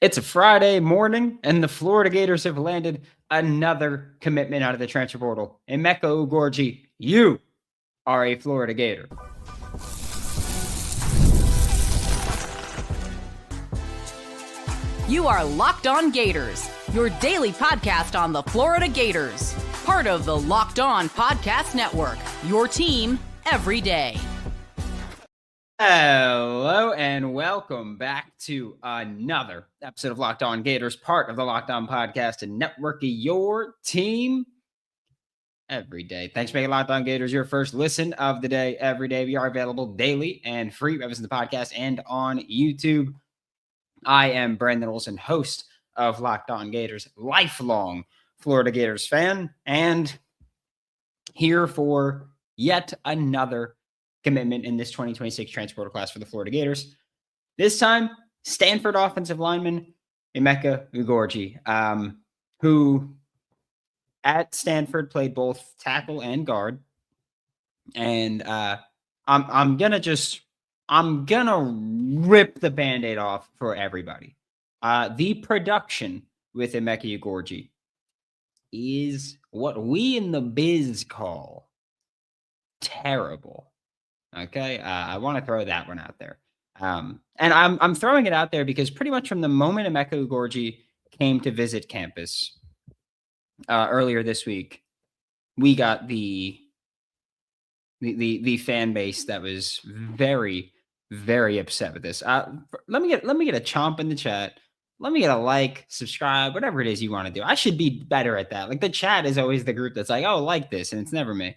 It's a Friday morning, and the Florida Gators have landed another commitment out of the transfer portal. Emeka Ugorji, you are a Florida Gator. You are Locked On Gators, your daily podcast on the Florida Gators. Part of the Locked On Podcast Network, your team every day. Hello and welcome back to another episode of Locked On Gators, part of the Locked On Podcast and Network, your team every day. Thanks for making Locked On Gators your first listen of the day every day. We are available daily and free. Listen to the podcast and on YouTube. I am Brandon Olsen, host of Locked On Gators, lifelong Florida Gators fan, and here for yet another commitment in this 2026 transfer class for the Florida Gators. This time, Stanford offensive lineman Emeka Ugorji, who at Stanford played both tackle and guard. And I'm gonna rip the Band-Aid off for everybody. The production with Emeka Ugorji is what we in the biz call terrible. Okay, I want to throw that one out there, and I'm throwing it out there because pretty much from the moment Emeka Ugorji came to visit campus earlier this week, we got the fan base that was very, very upset with this. Let me get a chomp in the chat. Let me get a like, subscribe, whatever it is you want to do. I should be better at that. Like the chat is always the group that's like, oh, like this, and it's never me.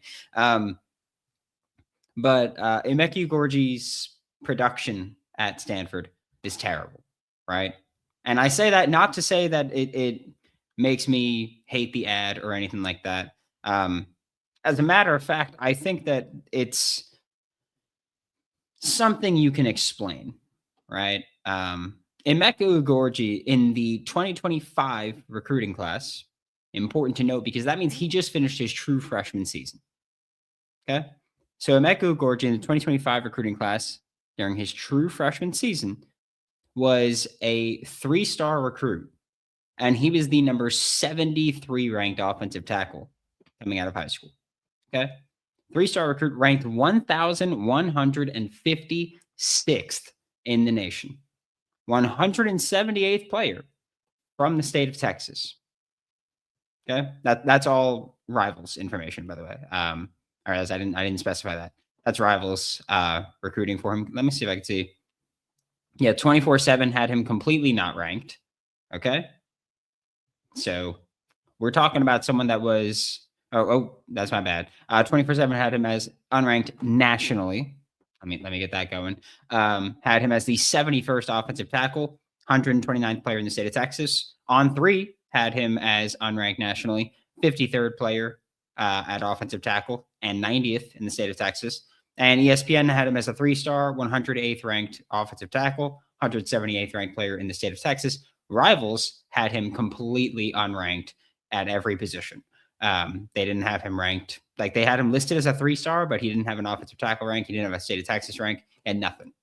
But Emeka Ugorji's production at Stanford is terrible, right? And I say that not to say that it makes me hate the ad or anything like that. As a matter of fact, I think that it's something you can explain, right? Emeka Ugorji in the 2025 recruiting class, important to note because that means he just finished his true freshman season. Okay? So Emeka Ugorji in the 2025 recruiting class during his true freshman season was a 3-star recruit, and he was the number 73 ranked offensive tackle coming out of high school. Okay? 3-star recruit ranked 1,156th in the nation. 178th player from the state of Texas. Okay? That's all Rivals information, by the way. Or as I didn't specify that. That's Rivals recruiting for him. Let me see if I can see. Yeah, 24/7 had him completely not ranked. Okay. So we're talking about someone that was, that's my bad. 24/7 had him as unranked nationally. Let me get that going. Had him as the 71st offensive tackle, 129th player in the state of Texas. On3 had him as unranked nationally, 53rd player at offensive tackle and 90th in the state of Texas. And ESPN had him as a 3-star, 108th ranked offensive tackle, 178th ranked player in the state of Texas. Rivals had him completely unranked at every position. They didn't have him ranked. Like they had him listed as a 3-star, but he didn't have an offensive tackle rank. He didn't have a state of Texas rank and nothing.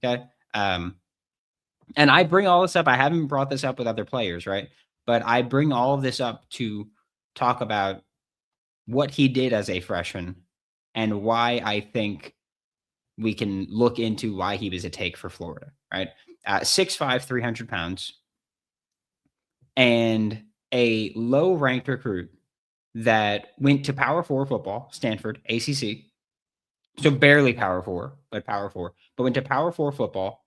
Okay. And I bring all this up. I haven't brought this up with other players, right? But I bring all of this up to talk about what he did as a freshman and why I think we can look into why he was a take for Florida, right? 6'5", 300 pounds, and a low-ranked recruit that went to Power 4 football, Stanford, ACC, so barely Power 4, but went to Power 4 football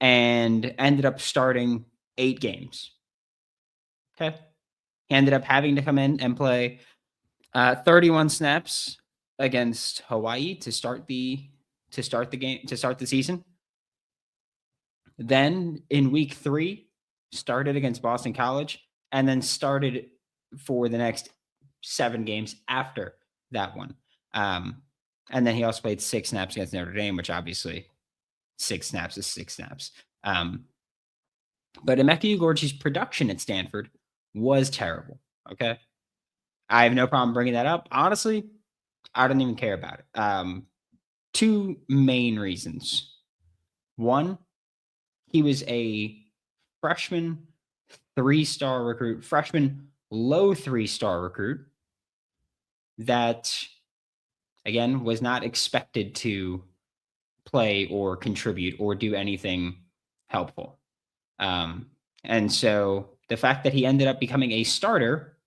and ended up starting 8 games. Okay? He ended up having to come in and play 31 snaps against Hawaii to start the season. Then in week 3, started against Boston College, and then started for the next 7 games after that one. And then he also played 6 snaps against Notre Dame, which obviously 6 snaps is 6 snaps. But Emeka Ugorji's production at Stanford was terrible. Okay. I have no problem bringing that up. Honestly, I don't even care about it. 2 main reasons. One, he was a freshman 3-star recruit, freshman low 3-star recruit that, again, was not expected to play or contribute or do anything helpful. And so the fact that he ended up becoming a starter,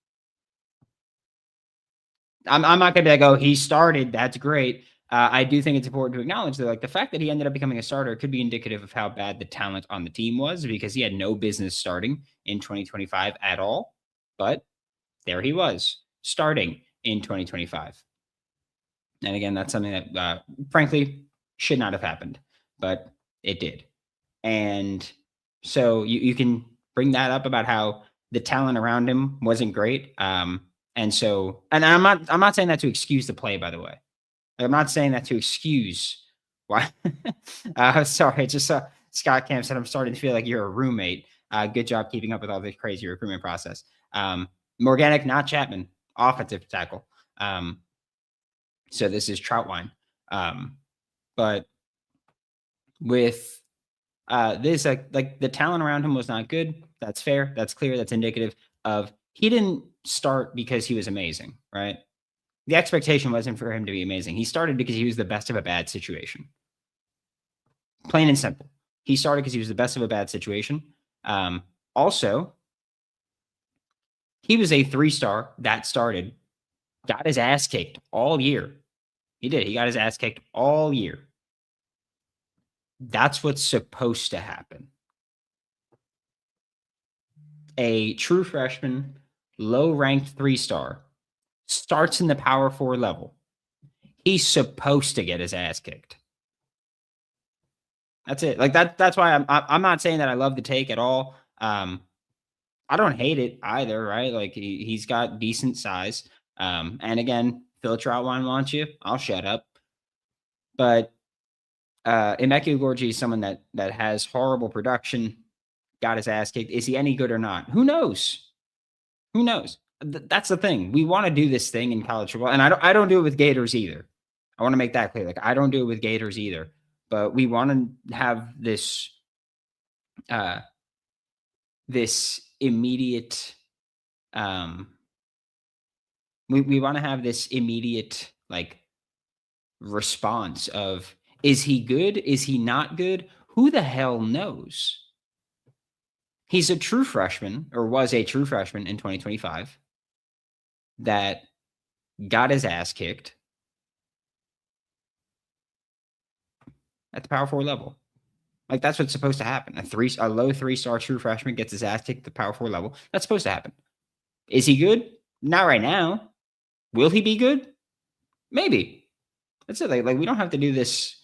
I'm not going to be like, oh, he started. That's great. I do think it's important to acknowledge that, like, the fact that he ended up becoming a starter could be indicative of how bad the talent on the team was, because he had no business starting in 2025 at all. But there he was, starting in 2025. And again, that's something that, frankly, should not have happened, but it did. And so you can bring that up about how the talent around him wasn't great. And I'm not saying that to excuse the play, by the way. I'm not saying that to excuse why. Sorry, just Scott Camp said, I'm starting to feel like you're a roommate. Good job keeping up with all this crazy recruitment process. Morganic, not Chapman, offensive tackle. So this is Troutwine. But with this, like the talent around him was not good. That's fair. That's clear. That's indicative of he didn't start because he was amazing, right? The expectation wasn't for him to be amazing. He started because he was the best of a bad situation. Plain and simple. He started because he was the best of a bad situation. Also, he was a 3-star that started, got his ass kicked all year. He did. He got his ass kicked all year. That's what's supposed to happen. A true freshman, low-ranked 3-star, starts in the Power 4 level. He's supposed to get his ass kicked. That's it. Like that's why I'm not saying that I love the take at all. I don't hate it either, right? Like he's got decent size. And again, Phil Troutwine wants you. I'll shut up. But Emeka Ugorji is someone that has horrible production, got his ass kicked. Is he any good or not? Who knows? Who knows? That's the thing. We want to do this thing in college football, and I don't do it with Gators either. I want to make that clear. Like, I don't do it with Gators either. But we want to have this this immediate we want to have this immediate, like, response of, is he good? Is he not good? Who the hell knows? He's a true freshman, or was a true freshman in 2025, that got his ass kicked at the Power 4 level. Like, that's what's supposed to happen. A low 3-star true freshman gets his ass kicked at the Power 4 level. That's supposed to happen. Is he good? Not right now. Will he be good? Maybe. That's it. Like we don't have to do this.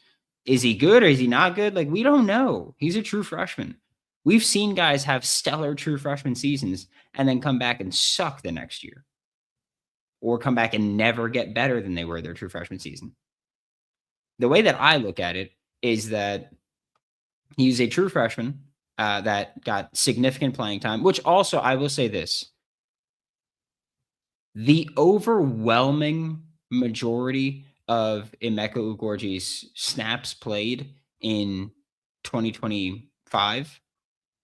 Is he good or is he not good? Like, we don't know. He's a true freshman. We've seen guys have stellar true freshman seasons and then come back and suck the next year, or come back and never get better than they were their true freshman season. The way that I look at it is that he's a true freshman that got significant playing time, which also, I will say this, the overwhelming majority of Emeka Ugorji's snaps played in 2025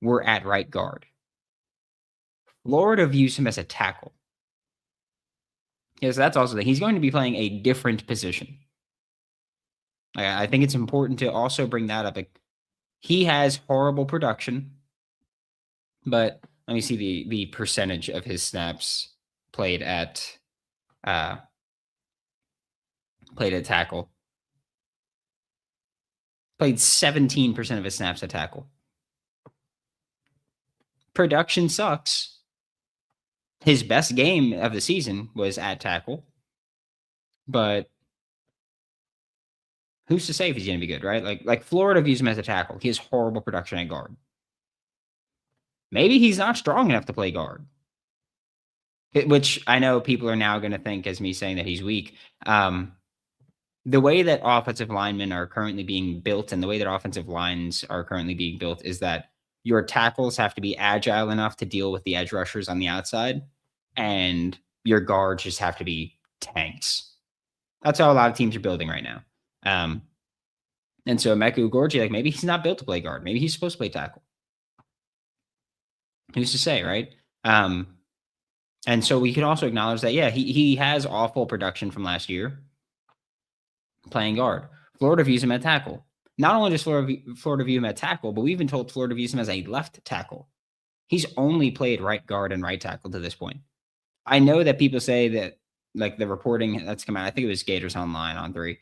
were at right guard. Florida views him as a tackle. Yes, that's also he's going to be playing a different position. I think it's important to also bring that up. Like, he has horrible production, but let me see the percentage of his snaps played at tackle. Played 17% of his snaps at tackle. Production sucks. His best game of the season was at tackle, but who's to say if he's going to be good, right? Like Florida views him as a tackle. He has horrible production at guard. Maybe he's not strong enough to play guard, which I know people are now going to think as me saying that he's weak. The way that offensive linemen are currently being built and the way that offensive lines are currently being built is that your tackles have to be agile enough to deal with the edge rushers on the outside, and your guards just have to be tanks. That's how a lot of teams are building right now. And so Emeka Ugorji, like, maybe he's not built to play guard. Maybe he's supposed to play tackle. Who's to say, right? And so we can also acknowledge that, yeah, he has awful production from last year playing guard. Florida views him at tackle. Not only does Florida view him at tackle, but we even told Florida views him as a left tackle. He's only played right guard and right tackle to this point. I know that people say that, like, the reporting that's come out, I think it was Gators Online on 3.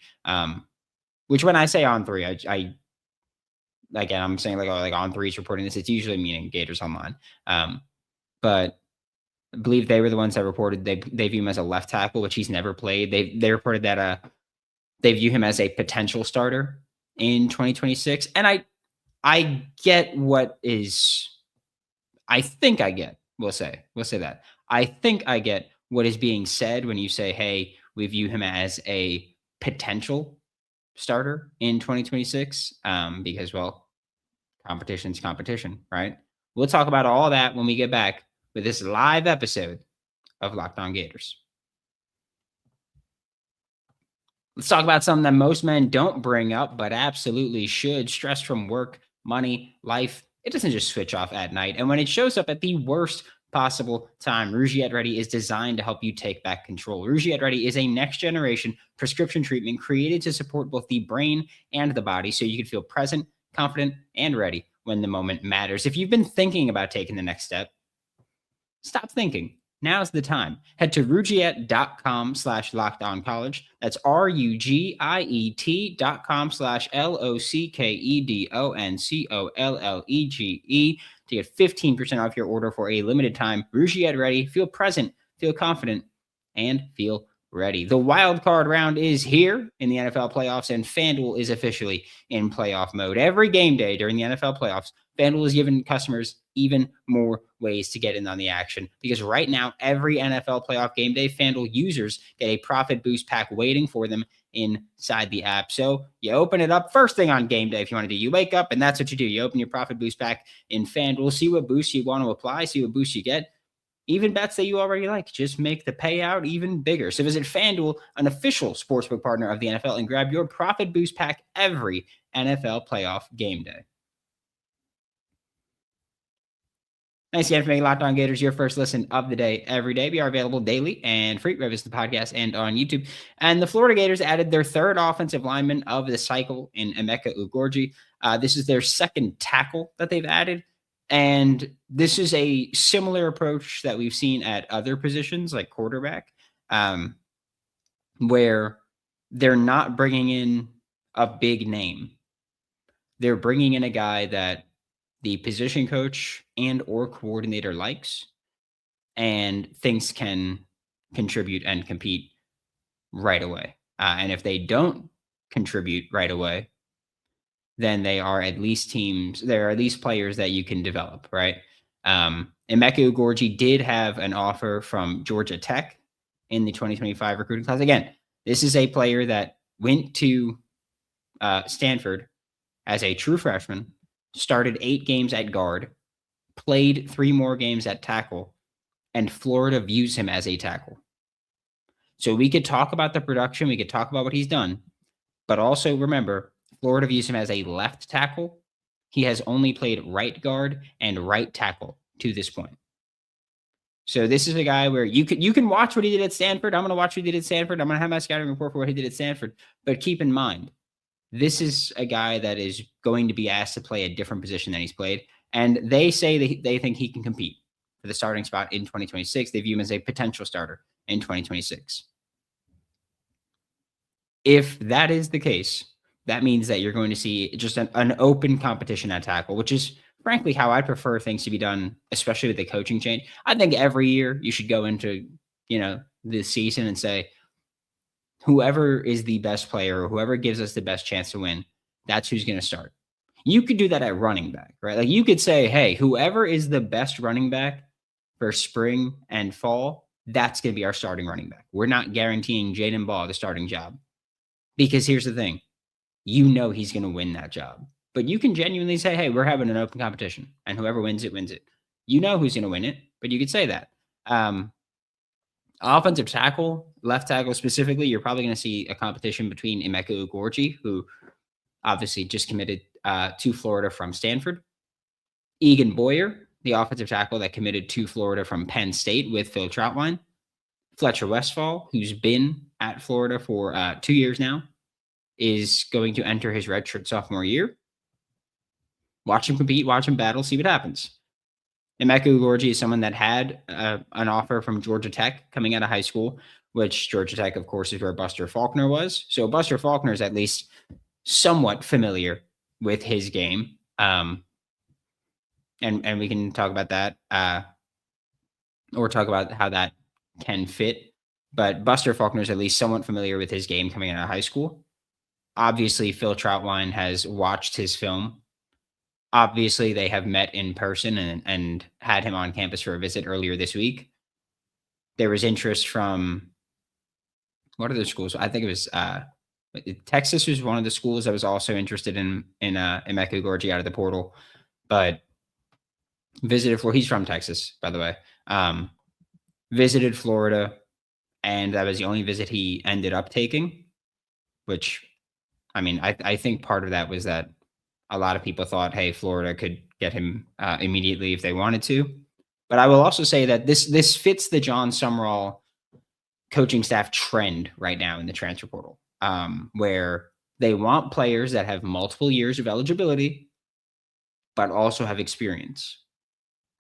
Which when I say on 3, I again, I'm saying like on 3's reporting this. It's usually meaning Gators Online. But I believe they were the ones that reported they view him as a left tackle, which he's never played. They reported that they view him as a potential starter in 2026. And I get what is I think I get. We'll say that. I think I get what is being said when you say, "Hey, we view him as a potential starter in 2026," because, well, competition's competition, right? We'll talk about all that when we get back with this live episode of Locked On Gators. Let's talk about something that most men don't bring up, but absolutely should. Stress from work, money, life. It doesn't just switch off at night. And when it shows up at the worst possible time, Rouge Ready is designed to help you take back control. Rouge Ready is a next generation prescription treatment created to support both the brain and the body so you can feel present, confident, and ready when the moment matters. If you've been thinking about taking the next step, stop thinking. Now's the time. Head to rugiet.com/lockedoncollege. That's RUGIET.com/LOCKEDONCOLLEGE to get 15% off your order for a limited time. Rugiet Ready. Feel present, feel confident, and feel ready. The wild card round is here in the NFL playoffs, and FanDuel is officially in playoff mode. Every game day during the NFL playoffs, FanDuel is giving customers even more ways to get in on the action, because right now, every NFL playoff game day, FanDuel users get a profit boost pack waiting for them inside the app. So you open it up first thing on game day. If you want to do, you wake up and that's what you do. You open your profit boost pack in FanDuel, see what boosts you want to apply, see what boosts you get. Even bets that you already like, just make the payout even bigger. So visit FanDuel, an official sportsbook partner of the NFL, and grab your profit boost pack every NFL playoff game day. Thanks again for making Locked On Gators your first listen of the day every day. We are available daily and free wherever it's the podcast and on YouTube. And the Florida Gators added their third offensive lineman of the cycle in Emeka Ugorji. This is their second tackle that they've added. And this is a similar approach that we've seen at other positions like quarterback, where they're not bringing in a big name. They're bringing in a guy that the position coach and or coordinator likes and thinks can contribute and compete right away. And if they don't contribute right away, then they are at least players that you can develop, right? Emeka Ugorji did have an offer from Georgia Tech in the 2025 recruiting class. Again, this is a player that went to Stanford as a true freshman, started 8 games at guard, played 3 more games at tackle, and Florida views him as a tackle. So we could talk about the production, we could talk about what he's done, but also remember, Florida views him as a left tackle. He has only played right guard and right tackle to this point. So this is a guy where you can watch what he did at Stanford. I'm going to watch what he did at Stanford. I'm going to have my scouting report for what he did at Stanford. But keep in mind, this is a guy that is going to be asked to play a different position than he's played. And they say that they think he can compete for the starting spot in 2026. They view him as a potential starter in 2026. If that is the case, that means that you're going to see just an open competition at tackle, which is frankly how I prefer things to be done, especially with the coaching change. I think every year you should go into, this season and say, whoever is the best player or whoever gives us the best chance to win, that's who's going to start. You could do that at running back, right? Like you could say, hey, whoever is the best running back for spring and fall, that's going to be our starting running back. We're not guaranteeing Jaden Ball the starting job, because here's the thing. He's going to win that job. But you can genuinely say, hey, we're having an open competition, and whoever wins it, wins it. You know who's going to win it, but you could say that. Offensive tackle, left tackle specifically, you're probably going to see a competition between Emeka Ugorji, who obviously just committed to Florida from Stanford, Egan Boyer, the offensive tackle that committed to Florida from Penn State with Phil Troutwine. Fletcher Westphal, who's been at Florida for 2 years now, is going to enter his redshirt sophomore year. Watch him compete, watch him battle, see what happens. Emeka Ugorji is someone that had an offer from Georgia Tech coming out of high school, which Georgia Tech, of course, is where Buster Faulkner was. So Buster Faulkner is at least somewhat familiar with his game. And we can talk about that or talk about how that can fit. But Buster Faulkner is at least somewhat familiar with his game coming out of high school. Obviously, Phil Troutwine has watched his film. Obviously, they have met in person and had him on campus for a visit earlier this week. There was interest from what other schools? I think it was Texas was one of the schools that was also interested in Emeka Ugorji out of the portal, but visited Florida. He's from Texas, by the way. Visited Florida, and that was the only visit he ended up taking, which, I mean, I think part of that was that a lot of people thought, hey, Florida could get him immediately if they wanted to. But I will also say that this fits the John Sumrall coaching staff trend right now in the transfer portal, where they want players that have multiple years of eligibility, but also have experience.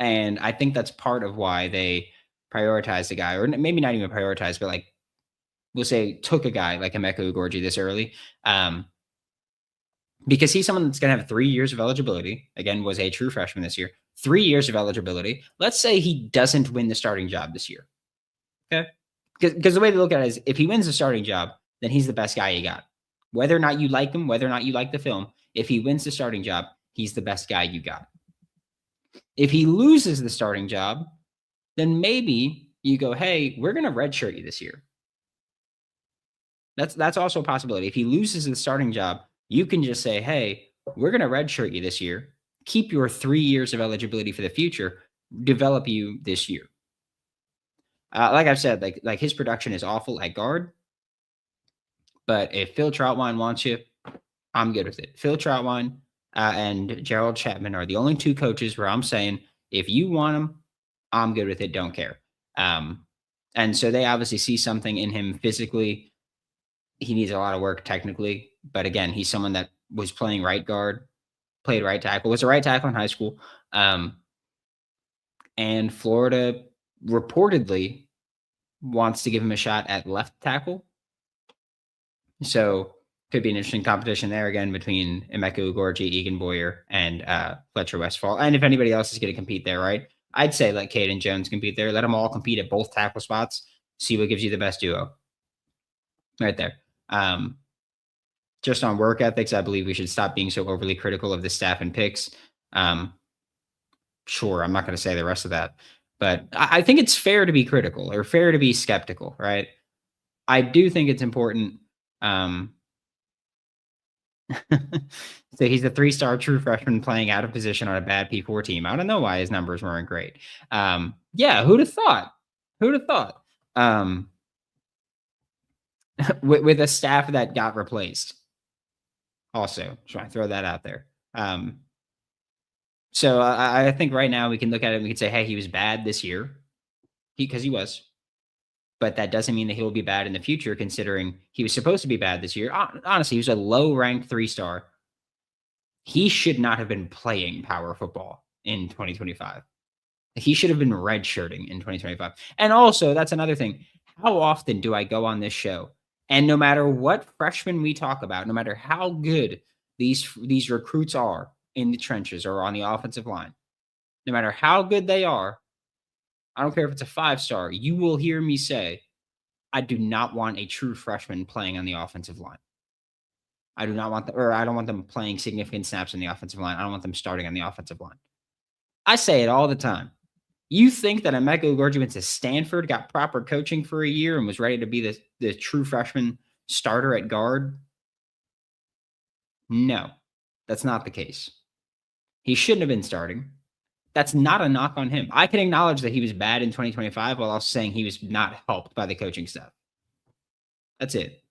And I think that's part of why they prioritize the guy, or maybe not even prioritize, but like we'll say took a guy like Emeka Ugorji this early, because he's someone that's going to have 3 years of eligibility. Again, was a true freshman this year. 3 years of eligibility. Let's say he doesn't win the starting job this year. Okay? Because the way to look at it is if he wins the starting job, then he's the best guy you got. Whether or not you like him, whether or not you like the film, if he wins the starting job, he's the best guy you got. If he loses the starting job, then maybe you go, hey, we're going to redshirt you this year. That's also a possibility. If he loses the starting job, you can just say, hey, we're going to redshirt you this year, keep your 3 years of eligibility for the future, develop you this year. Like I've said, like his production is awful at guard, but if Phil Troutwine wants you, I'm good with it. Phil Troutwine and Gerald Chapman are the only two coaches where I'm saying, if you want them, I'm good with it. Don't care. And so they obviously see something in him physically. He needs a lot of work technically, but again, he's someone that was playing right guard, played right tackle, was a right tackle in high school. And Florida reportedly wants to give him a shot at left tackle. So could be an interesting competition there again between Emeka Ugorji, Egan Boyer, and Fletcher Westphal. And if anybody else is going to compete there, right? I'd say let Caden Jones compete there. Let them all compete at both tackle spots. See what gives you the best duo. Right there. Just on work ethics, I believe we should stop being so overly critical of the staff and picks. Sure, I'm not going to say the rest of that, but I think it's fair to be critical or fair to be skeptical, right? I do think it's important. So he's a 3-star true freshman playing out of position on a bad P4 team. I don't know why his numbers weren't great. Yeah, who'd have thought? Who'd have thought? With a staff that got replaced. Also, trying to throw that out there. So I think right now we can look at it and we can say, hey, he was bad this year. Because he was. But that doesn't mean that he'll be bad in the future, considering he was supposed to be bad this year. Honestly, he was a low-ranked 3-star. He should not have been playing power football in 2025. He should have been redshirting in 2025. And also, that's another thing. How often do I go on this show? And no matter what freshmen we talk about, no matter how good these recruits are in the trenches or on the offensive line, no matter how good they are, I don't care if it's a 5-star, you will hear me say, I do not want a true freshman playing on the offensive line. I do not want I don't want them playing significant snaps on the offensive line. I don't want them starting on the offensive line. I say it all the time. You think that Emeka Ugorji went to Stanford, got proper coaching for a year, and was ready to be the true freshman starter at guard? No, that's not the case. He shouldn't have been starting. That's not a knock on him. I can acknowledge that he was bad in 2025 while also saying he was not helped by the coaching staff. That's it.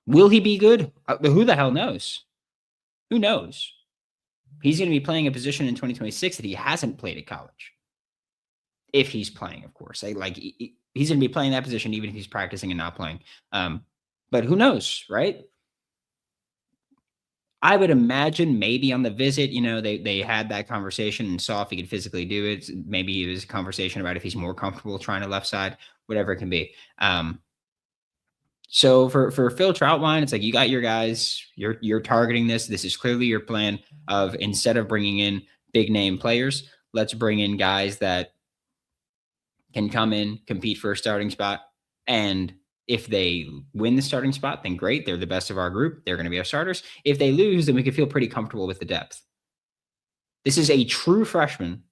Will he be good? Who the hell knows? Who knows? He's going to be playing a position in 2026 that he hasn't played at college. If he's playing, of course. He's going to be playing that position even if he's practicing and not playing. But who knows, right? I would imagine maybe on the visit, they had that conversation and saw if he could physically do it. Maybe it was a conversation about if he's more comfortable trying to left side, whatever it can be. So for Phil Troutwine, it's like you got your guys, you're targeting this. This is clearly your plan of instead of bringing in big name players, let's bring in guys that can come in, compete for a starting spot. And if they win the starting spot, then great. They're the best of our group. They're going to be our starters. If they lose, then we can feel pretty comfortable with the depth. This is a true freshman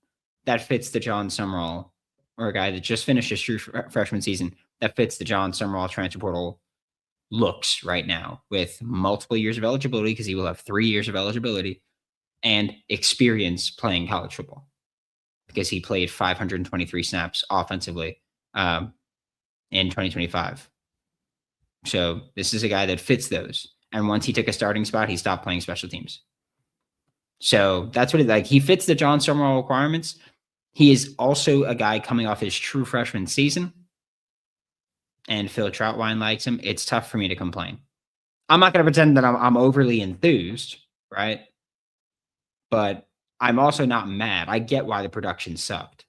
that fits the John Summerall, or a guy that just finished his true freshman season that fits the John Summerall transfer portal looks right now, with multiple years of eligibility, because he will have 3 years of eligibility, and experience playing college football because he played 523 snaps offensively in 2025. So this is a guy that fits those. And once he took a starting spot, he stopped playing special teams. So that's what he fits the John Summerall requirements. He is also a guy coming off his true freshman season. And Phil Troutwine likes him. It's tough for me to complain. I'm not going to pretend that I'm overly enthused, right? But I'm also not mad. I get why the production sucked.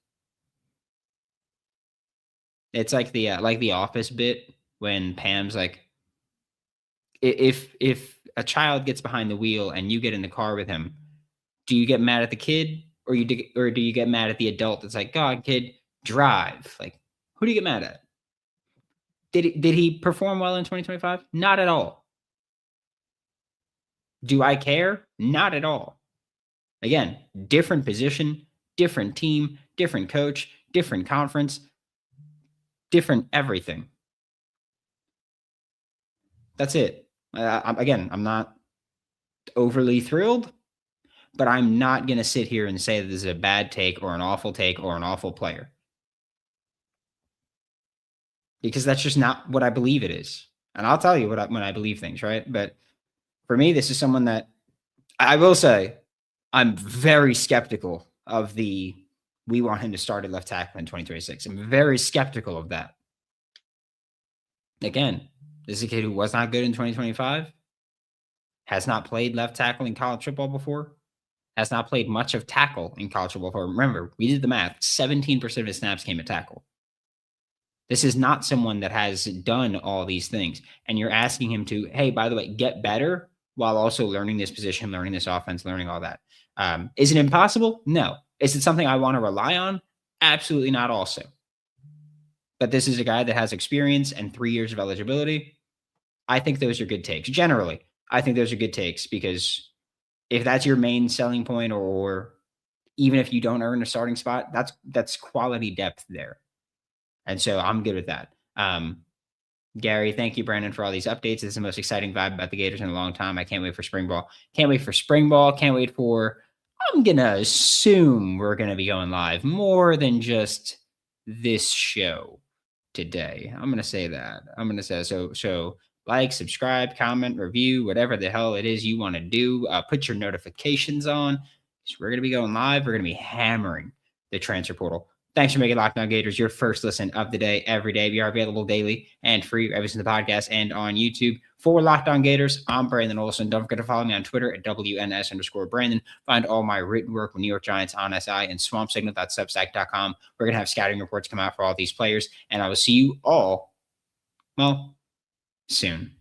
It's like the Office bit when Pam's like, if a child gets behind the wheel and you get in the car with him, do you get mad at the kid or do you get mad at the adult that's like, God, kid, drive? Like, who do you get mad at? Did he perform well in 2025? Not at all. Do I care? Not at all. Again, different position, different team, different coach, different conference, different everything. That's it. I'm not overly thrilled, but I'm not going to sit here and say that this is a bad take or an awful take or an awful player, because that's just not what I believe it is. And I'll tell you when I believe things, right? But for me, this is someone that I will say I'm very skeptical of we want him to start at left tackle in 2026. I'm very skeptical of that. Again, this is a kid who was not good in 2025, has not played left tackle in college football before, has not played much of tackle in college football before. Remember, we did the math. 17% of his snaps came at tackle. This is not someone that has done all these things. And you're asking him to, hey, by the way, get better while also learning this position, learning this offense, learning all that. Is it impossible? No. Is it something I want to rely on? Absolutely not also. But this is a guy that has experience and 3 years of eligibility. I think those are good takes. Generally, I think those are good takes, because if that's your main selling point, or even if you don't earn a starting spot, that's quality depth there. And so I'm good with that. Gary, thank you, Brandon, for all these updates. This is the most exciting vibe about the Gators in a long time. I can't wait for spring ball. Can't wait for I'm going to assume we're going to be going live more than just this show today. I'm going to say that. I'm going to say so like, subscribe, comment, review, whatever the hell it is you want to do. Put your notifications on. So we're going to be going live. We're going to be hammering the transfer portal. Thanks for making Locked On Gators your first listen of the day, every day. We are available daily and free every single podcast and on YouTube. For Locked On Gators, I'm Brandon Olsen. Don't forget to follow me on Twitter at WNS_Brandon. Find all my written work with New York Giants on SI and swampsignal.substack.com. We're going to have scouting reports come out for all these players, and I will see you all, well, soon.